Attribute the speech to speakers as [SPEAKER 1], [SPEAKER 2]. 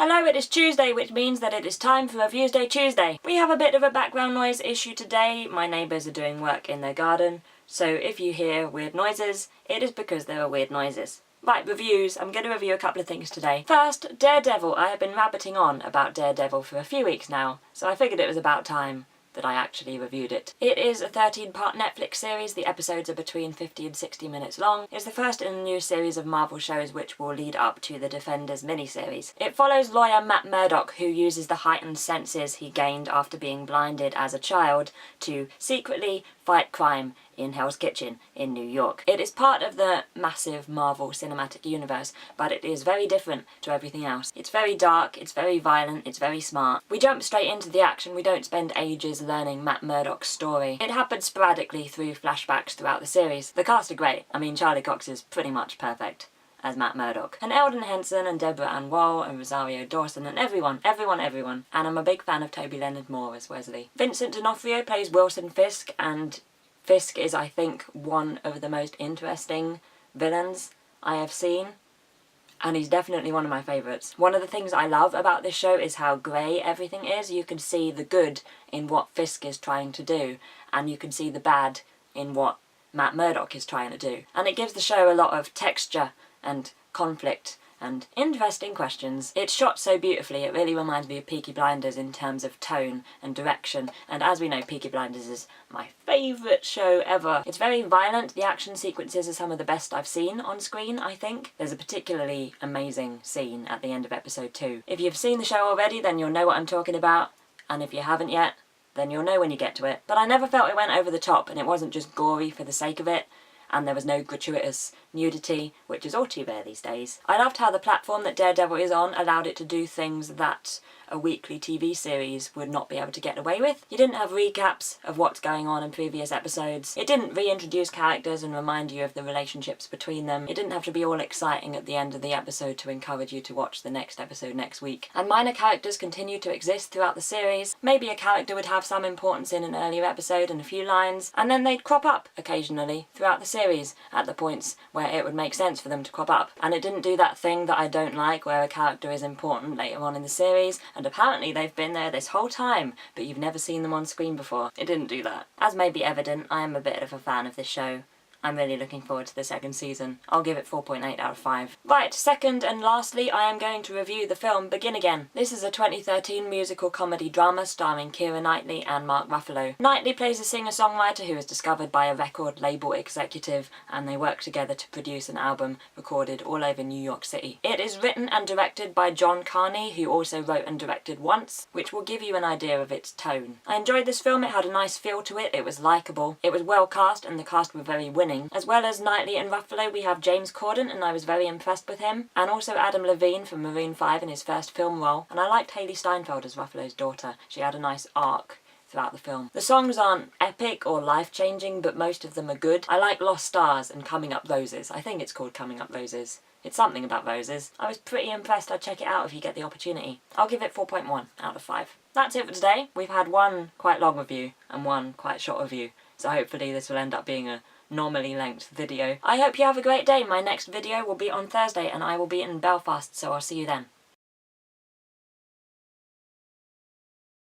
[SPEAKER 1] Hello, it is Tuesday, which means that it is time for Reviews Day Tuesday. We have a bit of a background noise issue today. My neighbours are doing work in their garden, so if you hear weird noises, it is because there are weird noises. Right, reviews. I'm going to review a couple of things today. First, Daredevil. I have been rabbiting on about Daredevil for a few weeks now, so I figured it was about time that I actually reviewed it. It is a 13-part Netflix series. The episodes are between 50 and 60 minutes long. It's the first in a new series of Marvel shows which will lead up to the Defenders miniseries. It follows lawyer Matt Murdock, who uses the heightened senses he gained after being blinded as a child to secretly fight crime in Hell's Kitchen in New York. It is part of the massive Marvel Cinematic Universe, but it is very different to everything else. It's very dark, it's very violent, it's very smart. We jump straight into the action. We don't spend ages learning Matt Murdock's story. It happens sporadically through flashbacks throughout the series. The cast are great. I mean, Charlie Cox is pretty much perfect as Matt Murdock. And Eldon Henson and Deborah Ann Woll and Rosario Dawson and everyone. And I'm a big fan of Toby Leonard Moore as Wesley. Vincent D'Onofrio plays Wilson Fisk, and Fisk is, I think, one of the most interesting villains I have seen, and he's definitely one of my favourites. One of the things I love about this show is how grey everything is. You can see the good in what Fisk is trying to do, and you can see the bad in what Matt Murdock is trying to do. And it gives the show a lot of texture and conflict and interesting questions. It's shot so beautifully, it really reminds me of Peaky Blinders in terms of tone and direction, and as we know, Peaky Blinders is my favourite show ever. It's very violent. The action sequences are some of the best I've seen on screen, I think. There's a particularly amazing scene at the end of episode 2. If you've seen the show already, then you'll know what I'm talking about, and if you haven't yet, then you'll know when you get to it. But I never felt it went over the top, and it wasn't just gory for the sake of it, and there was no gratuitous nudity, which is all too rare these days. I loved how the platform that Daredevil is on allowed it to do things that a weekly TV series would not be able to get away with. You didn't have recaps of what's going on in previous episodes. It didn't reintroduce characters and remind you of the relationships between them. It didn't have to be all exciting at the end of the episode to encourage you to watch the next episode next week. And minor characters continue to exist throughout the series. Maybe a character would have some importance in an earlier episode and a few lines, and then they'd crop up occasionally throughout the series at the points where it would make sense for them to crop up. And it didn't do that thing that I don't like where a character is important later on in the series and apparently they've been there this whole time but you've never seen them on screen before. It didn't do that. As may be evident, I am a bit of a fan of this show. I'm really looking forward to the second season. I'll give it 4.8 out of 5. Right, second and lastly, I am going to review the film Begin Again. This is a 2013 musical comedy drama starring Keira Knightley and Mark Ruffalo. Knightley plays a singer-songwriter who is discovered by a record label executive, and they work together to produce an album recorded all over New York City. It is written and directed by John Carney, who also wrote and directed Once, which will give you an idea of its tone. I enjoyed this film. It had a nice feel to it. It was likeable. It was well cast, and the cast were very winning. As well as Knightley and Ruffalo, we have James Corden, and I was very impressed with him, and also Adam Levine from Maroon 5 in his first film role, and I liked Hayley Steinfeld as Ruffalo's daughter. She had a nice arc throughout the film. The songs aren't epic or life-changing, but most of them are good. I like Lost Stars and Coming Up Roses. I think it's called Coming Up Roses. It's something about roses. I was pretty impressed. I'd check it out if you get the opportunity. I'll give it 4.1 out of 5. That's it for today. We've had one quite long review and one quite short review, so hopefully this will end up being a normally length video. I hope you have a great day. My next video will be on Thursday and I will be in Belfast, so I'll see you then.